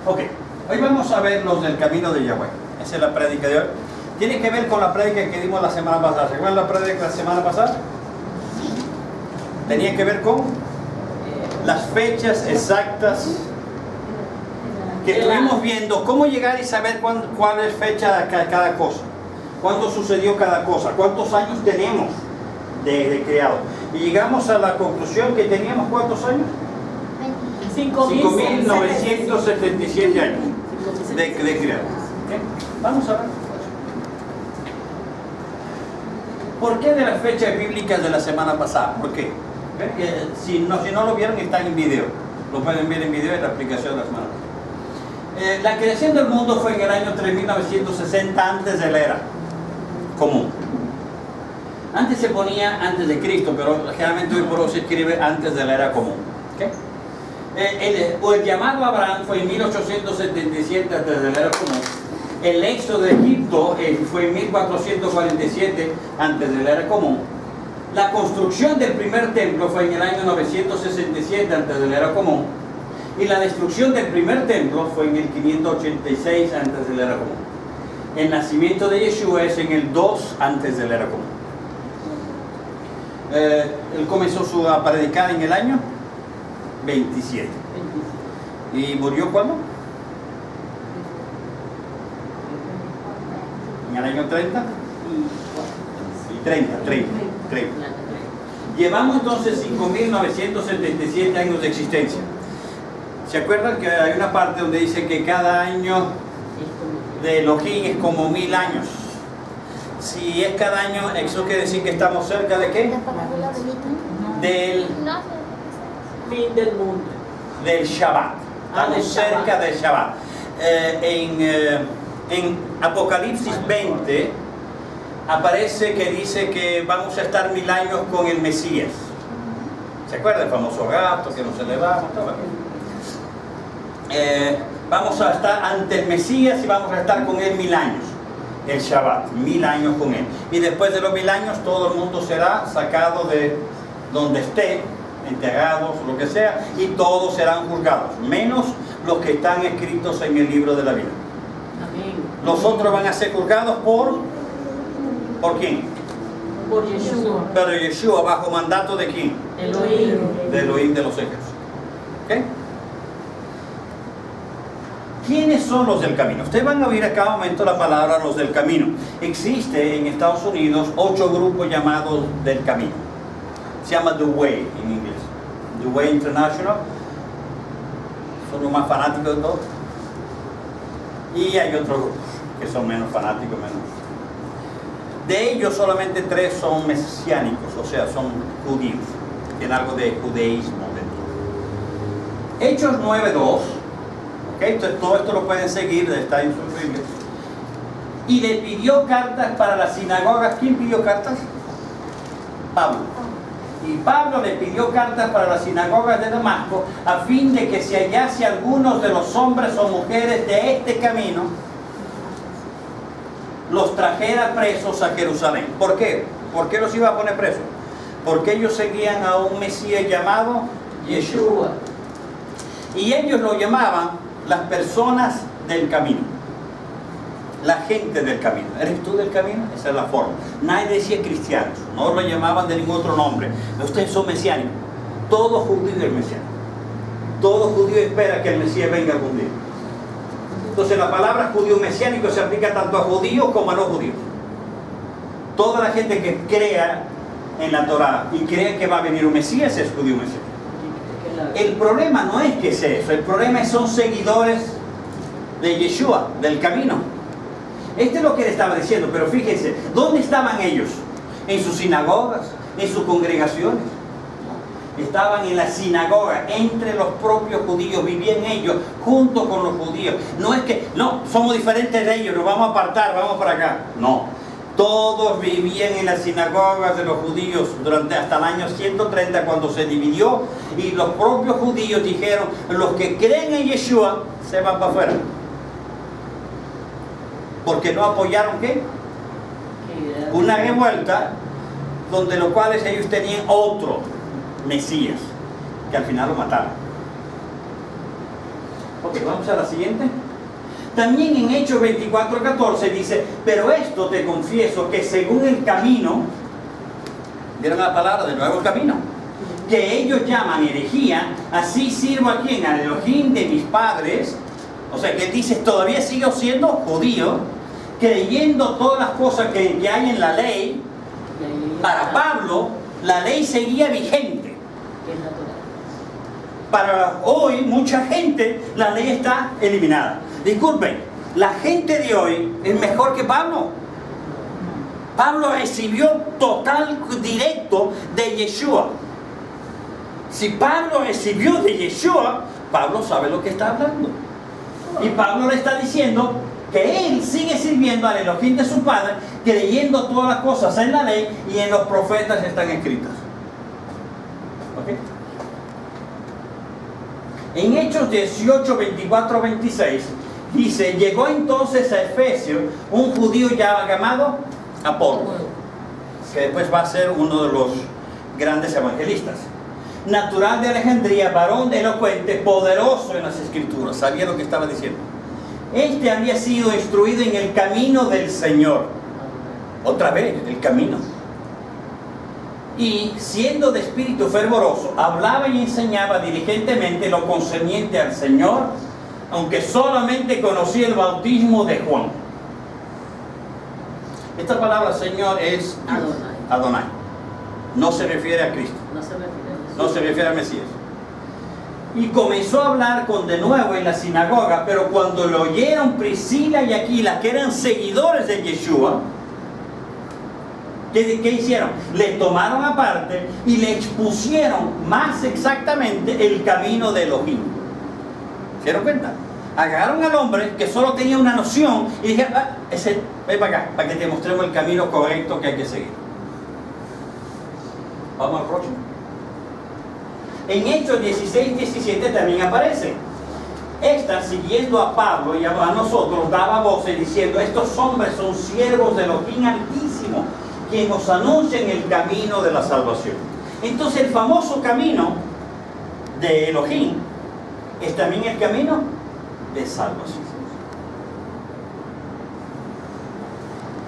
Ok, hoy vamos a ver los del camino de Yahweh. Esa es la prédica de hoy. Tiene que ver con la prédica que dimos la semana pasada. ¿Se acuerdan la prédica de la semana pasada? Tenía que ver con las fechas exactas que estuvimos viendo, cómo llegar y saber cuál es fecha de cada cosa, cuándo sucedió cada cosa, cuántos años tenemos de creado. Y llegamos a la conclusión que teníamos ¿cuántos años? 5.977 años de creado. ¿Okay? Vamos a ver. ¿Por qué de las fechas bíblicas de la semana pasada? ¿Por qué? Si no lo vieron, está en video. Lo pueden ver en video en la aplicación de la semana pasada. La creación del mundo fue en el año 3960 antes de la era común. Antes se ponía antes de Cristo, pero generalmente hoy por hoy se escribe antes de la era común. ¿Okay? El llamado Abraham fue en 1877 antes de la era común. El éxodo de Egipto fue en 1447 antes de la era común. La construcción del primer templo fue en el año 967 antes de la era común. Y la destrucción del primer templo fue en el 586 antes de la era común. El nacimiento de Yeshua es en el 2 antes de la era común. Él comenzó a predicar en el año 27. ¿Y murió cuándo? ¿En el año 30? 30. Llevamos entonces 5.977 años de existencia. ¿Se acuerdan que hay una parte donde dice que cada año de Elohim es como 1000 años? Si es cada año, eso quiere decir que estamos cerca de ¿qué? Del fin del mundo. Del Shabbat. Estamos cerca del Shabbat. En Apocalipsis 20 aparece que dice que vamos a estar 1000 años con el Mesías. ¿Se acuerdan? El famoso gato que nos elevamos, todo aquello. Vamos a estar ante el Mesías y vamos a estar con él 1000 años, el Shabbat, 1000 años con él. Y después de los 1000 años todo el mundo será sacado de donde esté, enterrados o lo que sea, y todos serán juzgados, menos los que están escritos en el libro de la vida. Amén. Los otros van a ser juzgados ¿por quién? Por Yeshua. Pero Yeshua, ¿bajo mandato de quién? Elohim. De Elohim de los ejércitos. ¿Ok? ¿Quiénes son los del camino? Ustedes van a oír a cada momento la palabra los del camino. Existe en Estados Unidos 8 grupos llamados del camino. Se llama The Way en inglés. The Way International. Son los más fanáticos de todos. Y hay otros grupos que son menos fanáticos, menos. De ellos solamente 3 son mesiánicos, o sea, son judíos. Tienen algo de judaísmo dentro. Hechos 9:2. Entonces, todo esto lo pueden seguir, está en sus Biblias. Y le pidió cartas para las sinagogas. ¿Quién pidió cartas? Pablo. Y Pablo le pidió cartas para las sinagogas de Damasco a fin de que se hallase algunos de los hombres o mujeres de este camino, los trajera presos a Jerusalén. ¿Por qué? ¿Por qué los iba a poner presos? Porque ellos seguían a un Mesías llamado Yeshua. Y ellos lo llamaban las personas del camino, la gente del camino. ¿Eres tú del camino? Esa es la forma. Nadie decía cristianos, no lo llamaban de ningún otro nombre. Ustedes son mesiánicos. Todo judío es mesiánico. Todo judío espera que el Mesías venga algún día. Entonces la palabra judío mesiánico se aplica tanto a judíos como a no judíos. Toda la gente que crea en la Torá y cree que va a venir un Mesías es judío mesiánico. El problema no es que sea eso, el problema es son seguidores de Yeshua, del camino. Esto es lo que él estaba diciendo, pero fíjense, ¿dónde estaban ellos? ¿En sus sinagogas? ¿En sus congregaciones? Estaban en la sinagoga, entre los propios judíos, vivían ellos junto con los judíos. No es que, no, somos diferentes de ellos, nos vamos a apartar, vamos para acá. No. Todos vivían en las sinagogas de los judíos durante hasta el año 130 cuando se dividió y los propios judíos dijeron, los que creen en Yeshua se van para afuera. Porque no apoyaron ¿qué? Una revuelta donde los cuales ellos tenían otro Mesías que al final lo mataron. ¿Ok? Ok, vamos a la siguiente. También en Hechos 24:14 dice, pero esto te confieso que según el camino, ¿vieron la palabra de nuevo el camino? Que ellos llaman herejía, así sirvo a quien, al Elohim de mis padres. O sea que dice, todavía sigo siendo judío, creyendo todas las cosas que hay en la ley. Para Pablo, la ley seguía vigente. Que es natural. Para hoy, mucha gente, la ley está eliminada. Disculpen, la gente de hoy es mejor que Pablo. Pablo recibió total directo de Yeshua. Si Pablo recibió de Yeshua, Pablo sabe lo que está hablando. Y Pablo le está diciendo que él sigue sirviendo al Elohim de su padre, creyendo todas las cosas en la ley y en los profetas están escritas. ¿Ok? En Hechos 18, 24, 26 dice, llegó entonces a Efesio un judío ya llamado Apolo, que después va a ser uno de los grandes evangelistas, natural de Alejandría, varón elocuente, poderoso en las escrituras, sabía lo que estaba diciendo. Este había sido instruido en el camino del Señor, otra vez, el camino. Y siendo de espíritu fervoroso, hablaba y enseñaba diligentemente lo concerniente al Señor, aunque solamente conocía el bautismo de Juan. Esta palabra Señor es Adonai. No se refiere a Cristo. No se refiere a Jesús. No se refiere a Mesías. Y comenzó a hablar con de nuevo en la sinagoga, pero cuando lo oyeron Priscila y Aquila, que eran seguidores de Yeshua, ¿qué hicieron? Le tomaron aparte y le expusieron más exactamente el camino de Elohim. ¿Se dieron cuenta? Agarraron al hombre que solo tenía una noción y dijeron, ven para acá, para que te mostremos el camino correcto que hay que seguir. Vamos al próximo. En Hechos 16, 17 también aparece. Esta, siguiendo a Pablo y a nosotros, daba voces diciendo, estos hombres son siervos de Elohim Altísimo, quien nos anuncian el camino de la salvación. Entonces el famoso camino de Elohim es también el camino de salvación.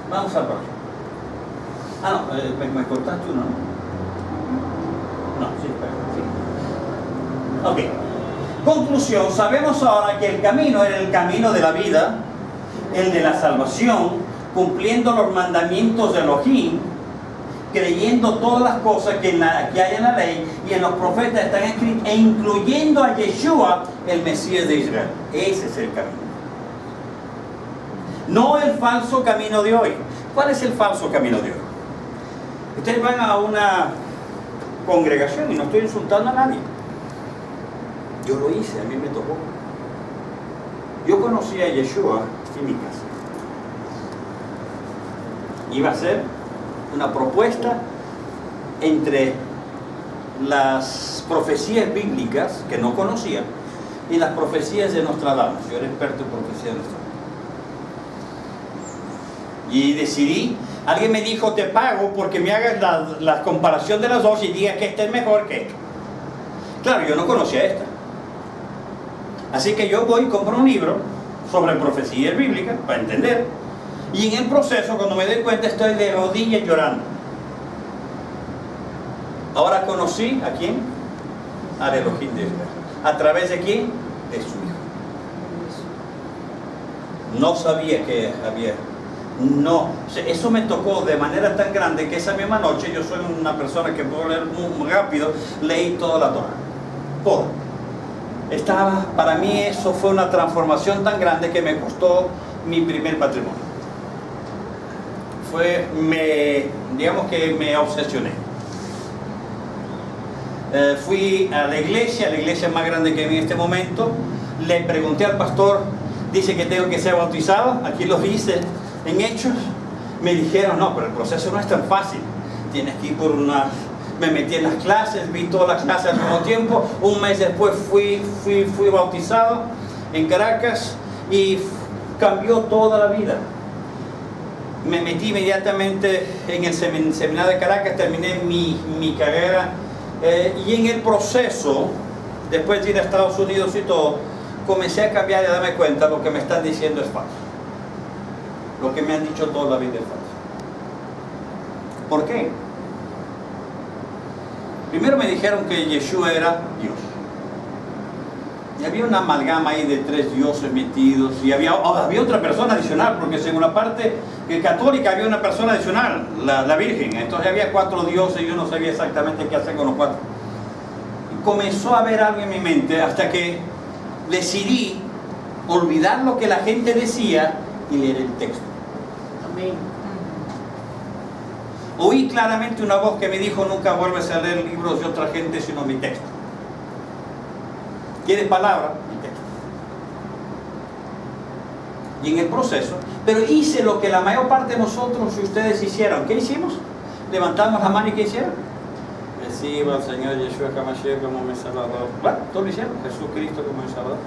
Vamos al próximo. Me cortaste uno, ¿no? No, sí, espera, sí. Ok. Conclusión, sabemos ahora que el camino era el camino de la vida, el de la salvación, cumpliendo los mandamientos de Elohim, creyendo todas las cosas que hay en la ley y en los profetas están escritos, e incluyendo a Yeshua, el Mesías de Israel. Ese es el camino. No el falso camino de hoy. ¿Cuál es el falso camino de hoy? Ustedes van a una congregación, y no estoy insultando a nadie. Yo lo hice, a mí me tocó. Yo conocí a Yeshua en mi casa. Iba a ser una propuesta entre las profecías bíblicas que no conocía y las profecías de Nostradamus. Yo era experto en profecías de Nostradamus. Y decidí, alguien me dijo, te pago porque me hagas la comparación de las dos y digas que esta es mejor que esta. Claro, yo no conocía esta. Así que yo voy y compro un libro sobre profecías bíblicas para entender. Y en el proceso, cuando me doy cuenta, estoy de rodillas llorando. Ahora conocí a quién, al Elohim de Israel. ¿A través de quién? De su hijo. No sabía que había. No, eso me tocó de manera tan grande que esa misma noche, yo soy una persona que puedo leer muy rápido, leí toda la Torah. Toda. Para mí eso fue una transformación tan grande que me costó mi primer matrimonio. Digamos que me obsesioné. Fui a la iglesia más grande que vi en este momento, le pregunté al pastor, dice que tengo que ser bautizado, aquí lo dice en Hechos. Me dijeron, no, pero el proceso no es tan fácil, tienes que ir por unas... Me metí en las clases, vi todas las clases al mismo tiempo. Un mes después fui bautizado en Caracas y cambió toda la vida. Me metí inmediatamente en el seminario de Caracas, terminé mi carrera y en el proceso, después de ir a Estados Unidos y todo, comencé a cambiar y a darme cuenta lo que me están diciendo es falso. Lo que me han dicho toda la vida es falso. ¿Por qué? Primero me dijeron que Yeshua era Dios. Y había una amalgama ahí de 3 dioses metidos. Y había otra persona adicional, porque según la parte católica había una persona adicional, la Virgen. Entonces había 4 dioses y yo no sabía exactamente qué hacer con los 4. Y comenzó a haber algo en mi mente hasta que decidí olvidar lo que la gente decía y leer el texto. Amén. Oí claramente una voz que me dijo: nunca vuelves a leer libros de otra gente sino mi texto. ¿Quieres palabra? Mi texto. Y en el proceso, pero hice lo que la mayor parte de nosotros y ustedes hicieron. ¿Qué hicimos? Levantamos la mano y ¿qué hicieron? Reciba al Señor Yeshua HaMashiach como mi Salvador. Bueno, todo lo hicieron. Jesucristo como mi Salvador.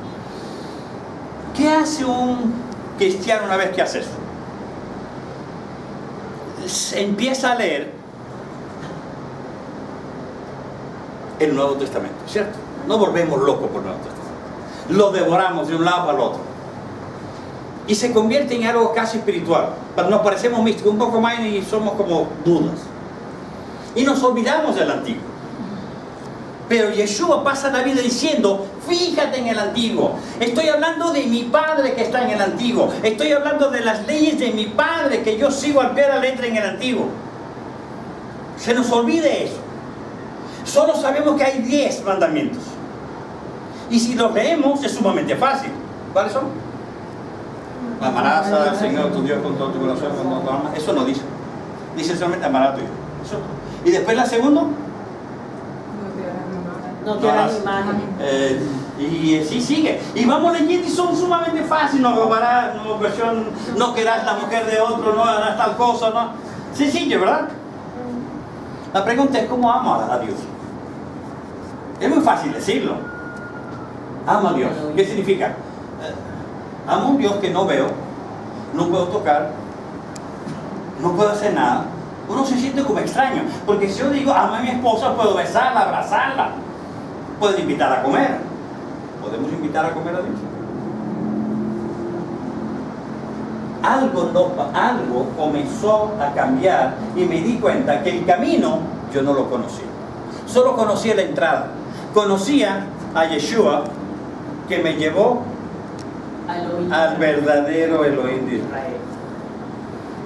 ¿Qué hace un cristiano una vez que hace eso? Empieza a leer el Nuevo Testamento, ¿cierto? No volvemos locos por el Nuevo Testamento. Lo devoramos de un lado para el otro. Y se convierte en algo casi espiritual. Nos parecemos místicos, un poco más y somos como dudas. Y nos olvidamos del Antiguo. Pero Yeshua pasa la vida diciendo: fíjate en el Antiguo. Estoy hablando de mi Padre que está en el Antiguo. Estoy hablando de las leyes de mi Padre que yo sigo al pie de la letra en el Antiguo. Se nos olvide eso. Solo sabemos que hay 10 mandamientos. Y si los leemos es sumamente fácil. ¿Cuáles son? Amarás al Señor tu Dios con todo tu corazón, con toda tu alma. Eso no dice. Dice solamente amarás a tu Dios. Eso. Y después la segunda. No te harás imagen. Y así sigue. Y vamos leyendo y son sumamente fáciles. No robarás, no querrás la mujer de otro, no harás tal cosa, no. Sencillo, ¿verdad? La pregunta es: ¿cómo amo a Dios? Es muy fácil decirlo. Amo a Dios. ¿Qué significa? Amo a un Dios que no veo, no puedo tocar, no puedo hacer nada. Uno se siente como extraño. Porque si yo digo amo a mi esposa, puedo besarla, abrazarla. Puedo invitar a comer. ¿Podemos invitar a comer a Dios? Algo comenzó a cambiar y me di cuenta que el camino yo no lo conocía. Solo conocía la entrada. Conocía a Yeshua, que me llevó al verdadero Elohim de Israel.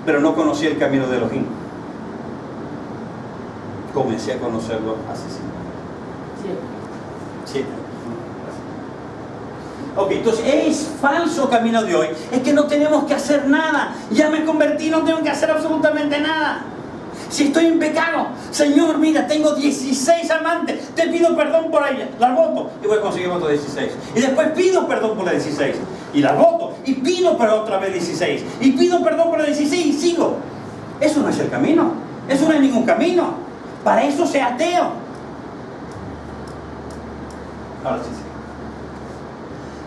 Pero no conocía el camino de Elohim. Comencé a conocerlo hace 7 años. Ok, entonces es falso camino de hoy. Es que no tenemos que hacer nada. Ya me convertí, no tengo que hacer absolutamente nada. Si estoy en pecado, Señor, mira, tengo 16 amantes, te pido perdón por ellas, las voto y voy a conseguir otro 16. Y después pido perdón por las 16 y las voto y pido perdón otra vez 16 y pido perdón por las 16 y sigo. Eso no es el camino. Eso no es ningún camino. Para eso sea ateo. Ahora sí.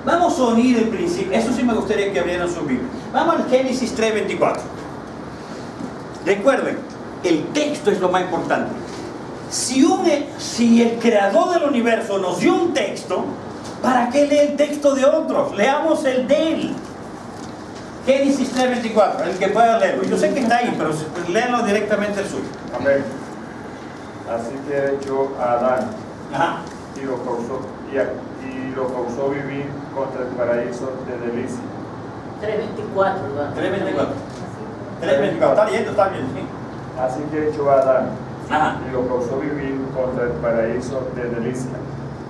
Vamos a unir el principio. Eso sí me gustaría que abrieran su Biblia. Vamos al Génesis 3:24. Recuerden, el texto es lo más importante. Si el creador del universo nos dio un texto, ¿para qué lee el texto de otros? Leamos el de él. Génesis 3:24, el que pueda leerlo. Yo sé que está ahí, pero léanlo directamente el suyo. Amén. Así que echó a Adán. Ajá. Y lo causó vivir contra el paraíso de delicia. 3:24, ¿verdad? 3:24. 3:24, está leyendo, está bien, sí. Así que echó a Adán. Ajá. Y lo causó vivir contra el paraíso de delicia.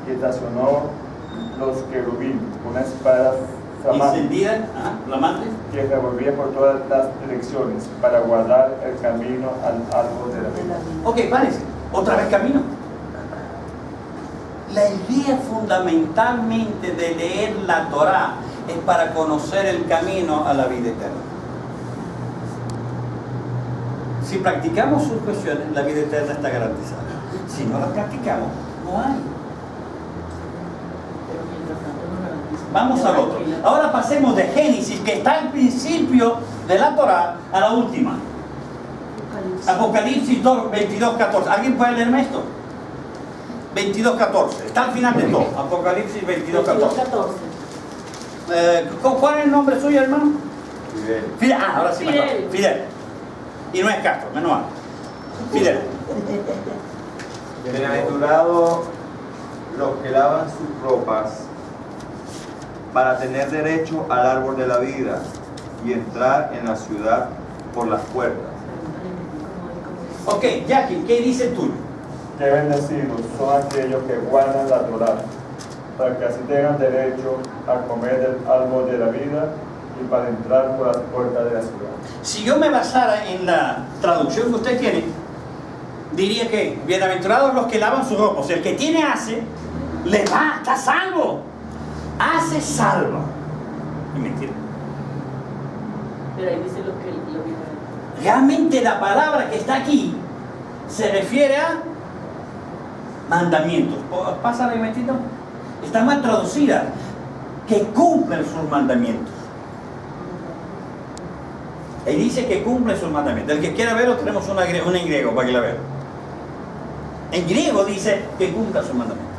Y estacionó los querubín, una espada flamante Encendida, flamante, que revolvía por todas las direcciones para guardar el camino al árbol de la vida. Ok, párense. Otra vez camino. La idea fundamentalmente de leer la Torá es para conocer el camino a la vida eterna. Si practicamos sus cuestiones, la vida eterna está garantizada. Si no la practicamos, no hay. Pero mientras tanto no garantiza. Vamos al otro. Ahora pasemos de Génesis, que está al principio de la Torá, a la última. Apocalipsis 22:14. ¿Alguien puede leerme esto? 22:14. Está al final de todo. Apocalipsis 22:14. 22:14. ¿Cuál es el nombre suyo, hermano? Fidel. Fidel. Ah, ahora sí me acuerdo. Fidel. Fidel. Y no es Castro, menos mal. Fidel. Bienaventurados los que lavan sus ropas para tener derecho al árbol de la vida y entrar en la ciudad por las puertas. Ok, Jackie, ¿qué dice tú? Qué bendecidos son aquellos que guardan la Torá, para que así tengan derecho a comer del árbol de la vida y para entrar por las puertas de la ciudad. Si yo me basara en la traducción que usted tiene, diría que bienaventurados los que lavan sus ropas. El que tiene hace, le va, está salvo. Hace salva. Y mentira. Pero ahí dice lo que Realmente la palabra que está aquí se refiere a mandamientos. Pásale un momentito. Está mal traducida. Que cumplen sus mandamientos. Y dice que cumplen sus mandamientos. El que quiera verlo, tenemos una en griego para que la vea. En griego dice que cumpla sus mandamientos.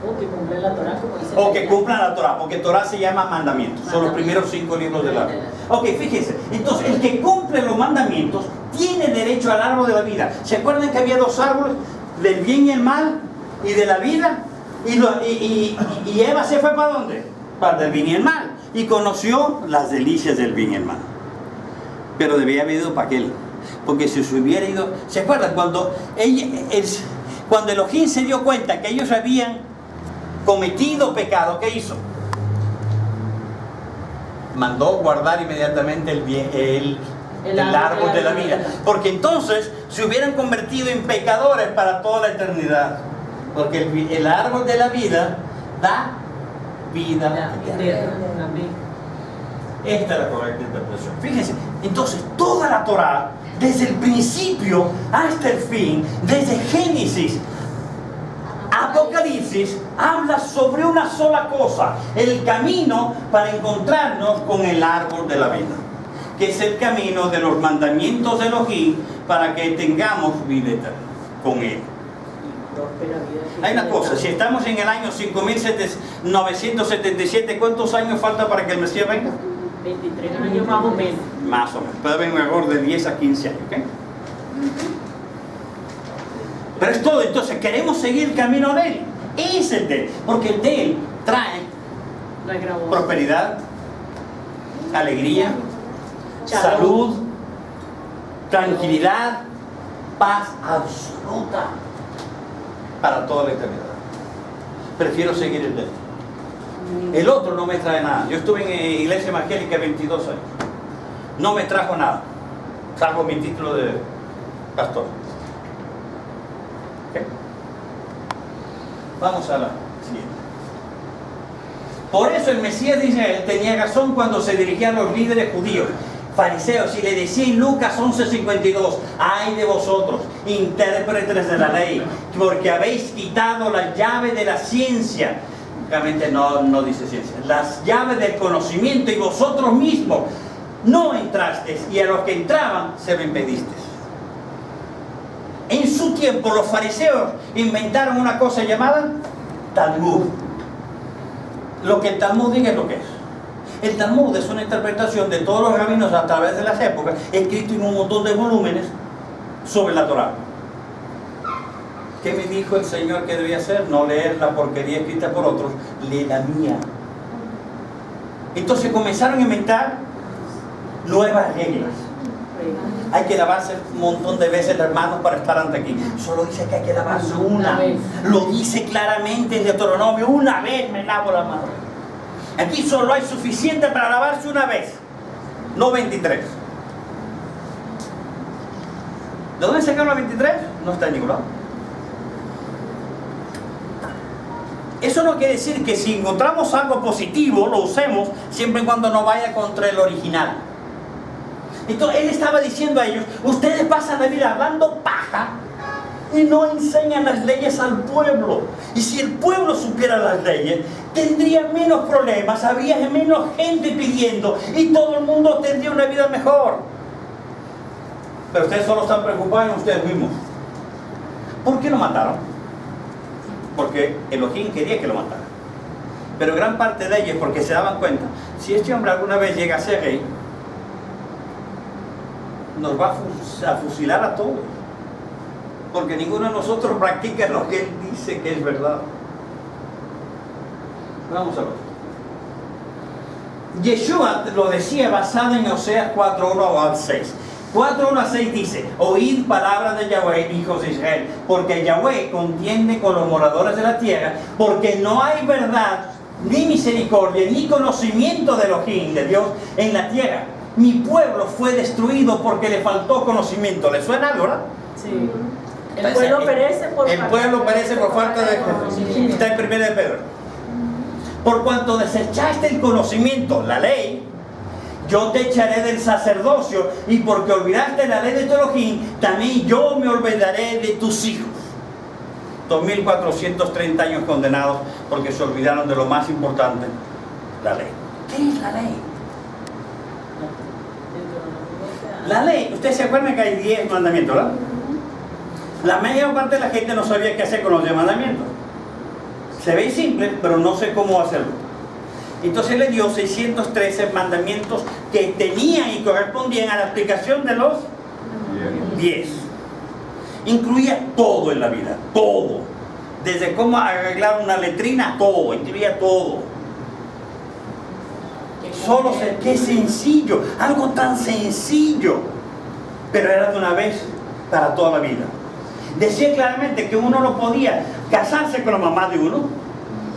O que cumplen la Torah, como dice. O que cumplan la Torah, porque Torah se llama mandamientos. Son los primeros 5 libros de la Biblia. Ok, fíjense. Entonces, el que cumple los mandamientos tiene derecho al árbol de la vida. ¿Se acuerdan que había 2 árboles? Del bien y el mal y de la vida. Y Eva se fue ¿para dónde? Para el bien y el mal. Y conoció las delicias del bien y el mal. Pero debía haber ido para aquel. Porque si se hubiera ido... ¿Se acuerdan? Cuando Elohim se dio cuenta que ellos habían cometido pecado, ¿qué hizo? Mandó guardar inmediatamente el árbol de la vida. Porque entonces se hubieran convertido en pecadores para toda la eternidad. Porque el árbol de la vida da vida eterna. Esta es la correcta interpretación. Fíjense, entonces toda la Torah, desde el principio hasta el fin, desde Génesis, Apocalipsis, habla sobre una sola cosa: el camino para encontrarnos con el árbol de la vida, que es el camino de los mandamientos de Elohim para que tengamos vida eterna con él. Hay una cosa, si estamos en el año 5977, ¿cuántos años falta para que el Mesías venga? 23 años más o menos. Más o menos, puede haber un error de 10 a 15 años, ¿ok? Pero es todo. Entonces queremos seguir el camino de él. Es el de él, porque el de él trae prosperidad, alegría, salud, tranquilidad, paz absoluta para toda la eternidad. Prefiero seguir el de él. El otro no me trae nada. Yo estuve en iglesia evangélica 22 años. No me trajo nada, salvo mi título de pastor. ¿Okay? Vamos a la siguiente. Por eso el Mesías de Israel tenía razón cuando se dirigía a los líderes judíos, fariseos, y le decía en Lucas 11:52: ay de vosotros, intérpretes de la ley, porque habéis quitado la llave de la ciencia. Realmente no dice ciencia, las llaves del conocimiento, y vosotros mismos no entrasteis, y a los que entraban se lo impedisteis. En su tiempo los fariseos inventaron una cosa llamada Talmud. Lo que el Talmud diga es lo que es. El Talmud es una interpretación de todos los rabinos a través de las épocas, escrito en un montón de volúmenes sobre la Torá. ¿Qué me dijo el Señor que debía hacer? No leer la porquería escrita por otros, lee la mía. Entonces comenzaron a inventar nuevas reglas. Hay que lavarse un montón de veces las manos para estar ante aquí. Solo dice que hay que lavarse una vez. Lo dice claramente en Deuteronomio: una vez me lavo la mano. Aquí solo hay suficiente para lavarse una vez, no 23. ¿De dónde sacaron la 23? No está en ningún lado. Eso no quiere decir que si encontramos algo positivo lo usemos siempre y cuando no vaya contra el original. Entonces él estaba diciendo a ellos: ustedes pasan la vida hablando paja y no enseñan las leyes al pueblo. Y si el pueblo supiera las leyes, tendría menos problemas, habría menos gente pidiendo y todo el mundo tendría una vida mejor. Pero ustedes solo están preocupados en ustedes mismos. ¿Por qué lo mataron? Porque Elohim quería que lo mataran. pero gran parte de ellos porque se daban cuenta, si este hombre alguna vez llega a ser rey, nos va a fusilar a todos, porque ninguno de nosotros practica lo que él dice que es verdad. Vamos a ver. Yeshua lo decía basado en Oseas 4:1 al 6. 4:1 al 6 dice: oíd palabras de Yahweh, hijos de Israel, porque Yahweh contiende con los moradores de la tierra, porque no hay verdad, ni misericordia, ni conocimiento de Elohim, de Dios, en la tierra. Mi pueblo fue destruido porque le faltó conocimiento. ¿Le suena algo, verdad? Sí. El pueblo perece por falta de conocimiento. Está en 1 de Pedro. Por cuanto desechaste el conocimiento, la ley, yo te echaré del sacerdocio, y porque olvidaste la ley de tu Elohim, también yo me olvidaré de tus hijos. 2430 años condenados porque se olvidaron de lo más importante, la ley. ¿Qué es la ley? La ley, ustedes se acuerdan que hay 10 mandamientos, ¿verdad? La mayor parte de la gente no sabía qué hacer con los 10 mandamientos. Se ve simple, pero no sé cómo hacerlo. Entonces le dio 613 mandamientos que tenían y correspondían a la aplicación de los 10. Incluía todo en la vida, todo. Desde cómo arreglar una letrina, todo, incluía todo. Solo sé qué sencillo, algo tan sencillo, pero era de una vez para toda la vida. Decía claramente que uno no podía casarse con la mamá de uno,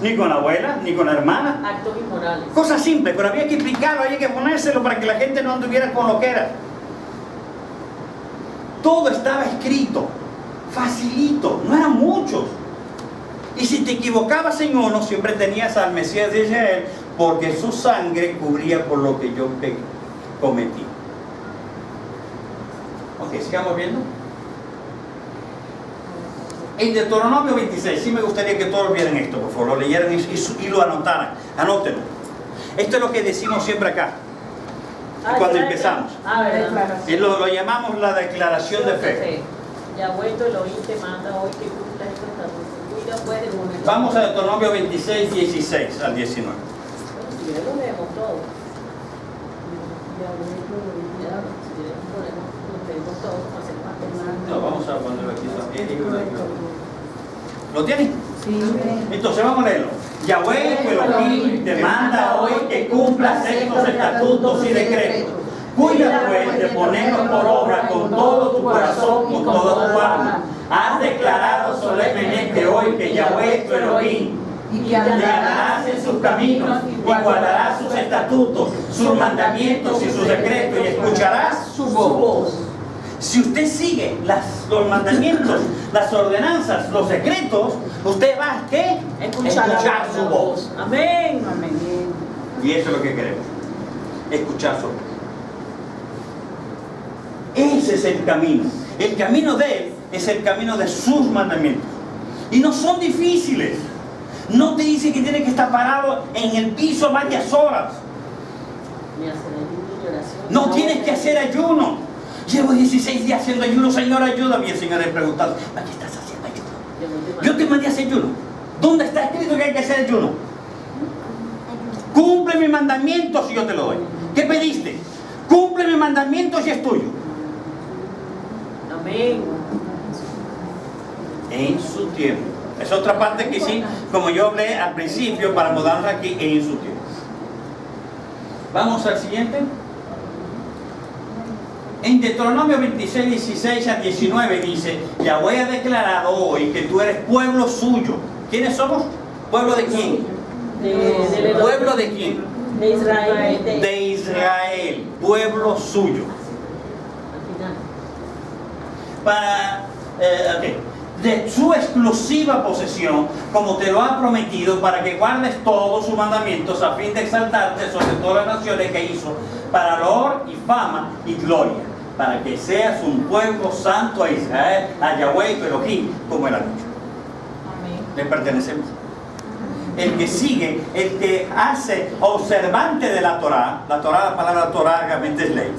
ni con la abuela, ni con la hermana. Actos inmorales. Cosas simples, pero había que explicarlo, había que ponérselo para que la gente no anduviera con lo que era. Todo estaba escrito, facilito, no eran muchos. Y si te equivocabas en uno, siempre tenías al Mesías de Israel, porque su sangre cubría por lo que yo cometí. Ok, sigamos viendo. En Deuteronomio 26, sí me gustaría que todos vieran esto, por favor, lo leyeran y lo anotaran. Anótenlo. Esto es lo que decimos siempre acá, cuando empezamos. Lo llamamos la declaración de fe. Yahweh tu Elohim te manda hoy que cumplas estos estatutos. Cuida pues de uno. Vamos a Deuteronomio 26, 16 al 19. Si quieres lo leemos todo. Podemos todos hacer parte. No, vamos a ponerlo aquí. ¿Lo tienen? Sí. Entonces vamos a leerlo. Yahweh tu Elohim te manda hoy que cumplas estos estatutos y decretos. Cuida pues de ponerlos por obra con todo tu corazón, con toda tu alma. Has declarado solemnemente hoy que Yahweh tu Elohim te andarás en sus caminos y guardarás sus estatutos, sus mandamientos y sus decretos, y escucharás su voz. Si usted sigue los mandamientos, las ordenanzas, los decretos, usted va a ¿qué? Escuchar su voz. Amén. Amén. Y eso es lo que queremos, escuchar su voz. Ese es el camino. El camino de Él es el camino de sus mandamientos. Y no son difíciles. No te dice que tienes que estar parado en el piso varias horas. No tienes que hacer ayuno. Llevo 16 días haciendo ayuno, Señor, ayúdame. Y el Señor le ha preguntado, ¿para qué estás haciendo ayuno? Yo te mandé a hacer ayuno. ¿Dónde está escrito que hay que hacer ayuno? Cumple mis mandamientos y yo te lo doy. ¿Qué pediste? Cumple mis mandamientos y es tuyo. Amén. En su tiempo. Es otra parte que sí, como yo hablé al principio, para mudarnos aquí, en su tiempo. Vamos al siguiente. En Deuteronomio 26, 16 al 19 dice: Yahweh ha declarado hoy que tú eres pueblo suyo. ¿Quiénes somos? ¿Pueblo de quién? ¿Pueblo de quién? De Israel. De Israel, pueblo suyo. Para, de su exclusiva posesión, como te lo ha prometido, para que guardes todos sus mandamientos, a fin de exaltarte sobre todas las naciones que hizo, para honor y fama y gloria, para que seas un pueblo santo a Israel, a Yahweh tu Elohim, como él ha dicho. Amén. Le pertenecemos. El que sigue, el que hace observante de la Torah, la palabra Torah realmente es ley,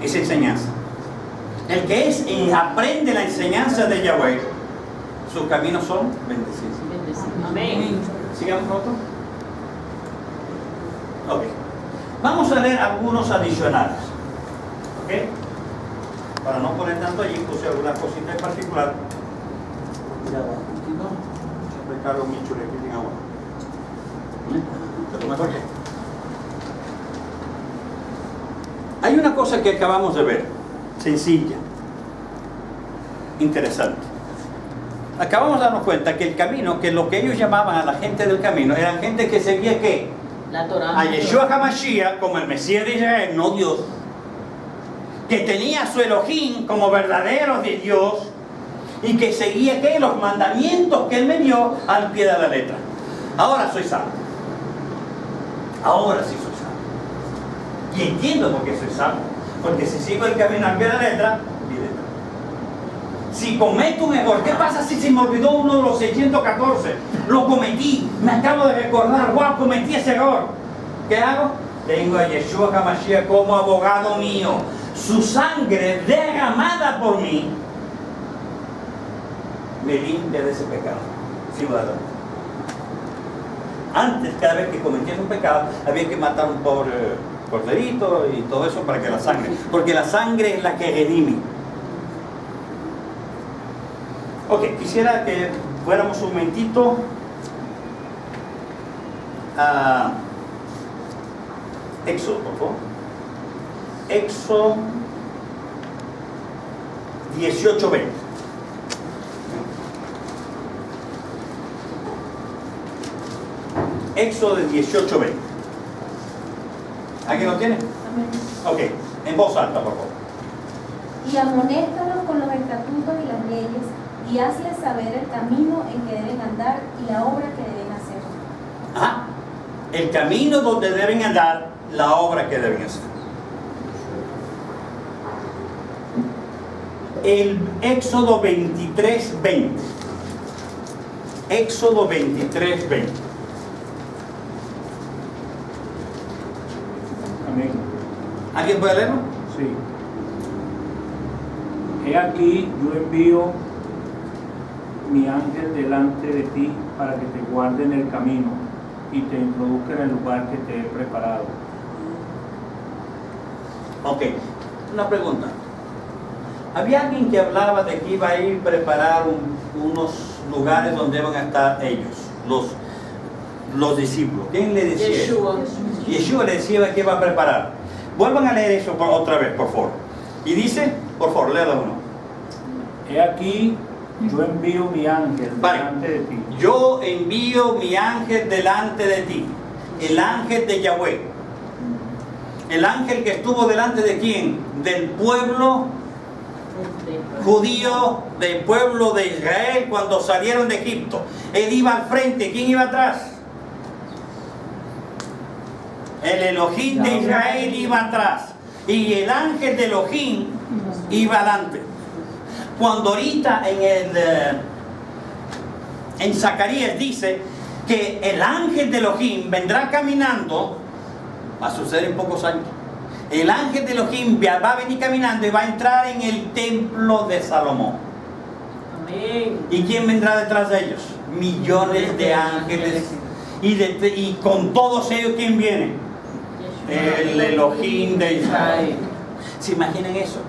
es enseñanza. El que aprende la enseñanza de Yahweh, sus caminos son bendecidos. Amén. Sigamos otro. Ok. Vamos a leer algunos adicionales. ¿Ok? Para no poner tanto allí, puse algunas cositas en particular. Ya va, un poquito. Siempre cargo mi chulequín en agua. Pero mejor que. Hay una cosa que acabamos de ver, sencilla, interesante. Acabamos de darnos cuenta que el camino, que lo que ellos llamaban a la gente del camino, eran gente que seguía ¿qué? La Torá. A Yeshua HaMashiach como el Mesías de Israel, no Dios, que tenía a su Elohim como verdadero de Dios y que seguía ¿qué? Los mandamientos que él me dio al pie de la letra. Ahora soy salvo. Ahora sí soy salvo. Y entiendo por qué soy salvo. Porque si sigo el camino al pie de la letra, olvídate. Si cometo un error, ¿qué pasa si se me olvidó uno de los 614? Lo cometí, me acabo de recordar, wow, cometí ese error. ¿Qué hago? Tengo a Yeshua HaMashiach como abogado mío. Su sangre derramada por mí me limpia de ese pecado. Ciudadano. Antes, cada vez que cometías un pecado, había que matar un pobre corderito y todo eso para que la sangre, porque la sangre es la que redime. Ok, quisiera que fuéramos un momentito a Éxodo, por favor. Éxodo 18:20. Éxodo 18:20. ¿Alguien lo tiene? Ok, en voz alta, por favor. Y amonéstalos con los estatutos y las leyes, y hazles saber el camino en que deben andar y la obra que deben hacer. Ajá. El camino donde deben andar, la obra que deben hacer. El Éxodo 23:20. Éxodo 23:20. Amén. ¿Alguien puede leerlo? Sí. He aquí, yo envío mi ángel delante de ti para que te guarde en el camino y te introduzca en el lugar que te he preparado. Ok, una pregunta. Había alguien que hablaba de que iba a ir a preparar unos lugares donde iban a estar ellos, los discípulos. ¿Quién le decía Yeshua. eso? Yeshua le decía que iba a preparar. Vuelvan a leer eso otra vez, por favor. Y dice, por favor, léalo uno. He aquí, yo envío mi ángel Vale. delante de ti. Yo envío mi ángel delante de ti. El ángel de Yahweh. El ángel que estuvo delante de quién? Del pueblo judío, del pueblo de Israel cuando salieron de Egipto. Él iba al frente. ¿Quién iba atrás? El Elohim de Israel iba atrás. Y el ángel de Elohim iba adelante. Cuando ahorita en Zacarías dice que el ángel de Elohim vendrá caminando, va a suceder en pocos años. El ángel de Elohim va a venir caminando y va a entrar en el templo de Salomón. Amén. ¿Y quién vendrá detrás de ellos? Millones de ángeles. Y con todos ellos, ¿quién viene? El Elohim de Israel. ¿Se imaginan eso?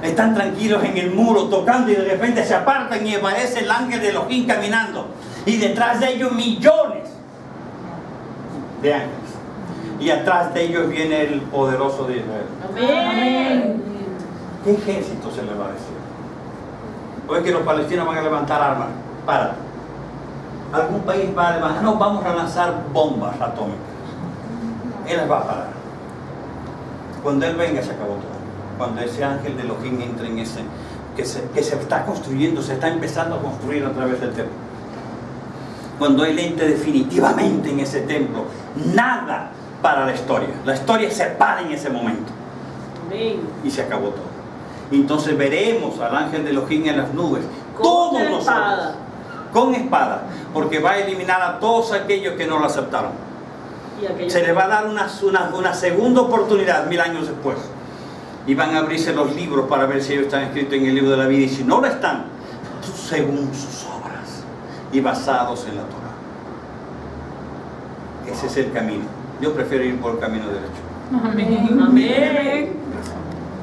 Están tranquilos en el muro tocando y de repente se apartan y aparece el ángel de Elohim caminando. Y detrás de ellos millones de ángeles. Y atrás de ellos viene el poderoso de Israel. Amén. ¿Qué ejército se le va a decir? ¿O es que los palestinos van a levantar armas? Para. ¿Algún país va a levantar? No, vamos a lanzar bombas atómicas. Él las va a parar. Cuando Él venga se acabó todo. Cuando ese ángel de Elohim entre en ese, que se está construyendo, se está empezando a construir a través del templo. Cuando Él entre definitivamente en ese templo, nada para la historia. La historia se para en ese momento. Amén. Y se acabó todo. Entonces veremos al ángel de Elohim en las nubes. Con Todos espada. nosotros. Con espada. Porque va a eliminar a todos aquellos que no lo aceptaron. Y aquellos Se les va a dar una segunda oportunidad 1000 años después. Y van a abrirse los libros para ver si ellos están escritos en el libro de la vida. Y si no lo están, según sus obras y basados en la Torah. Ese es el camino. Yo prefiero ir por el camino derecho. Amén. Amén.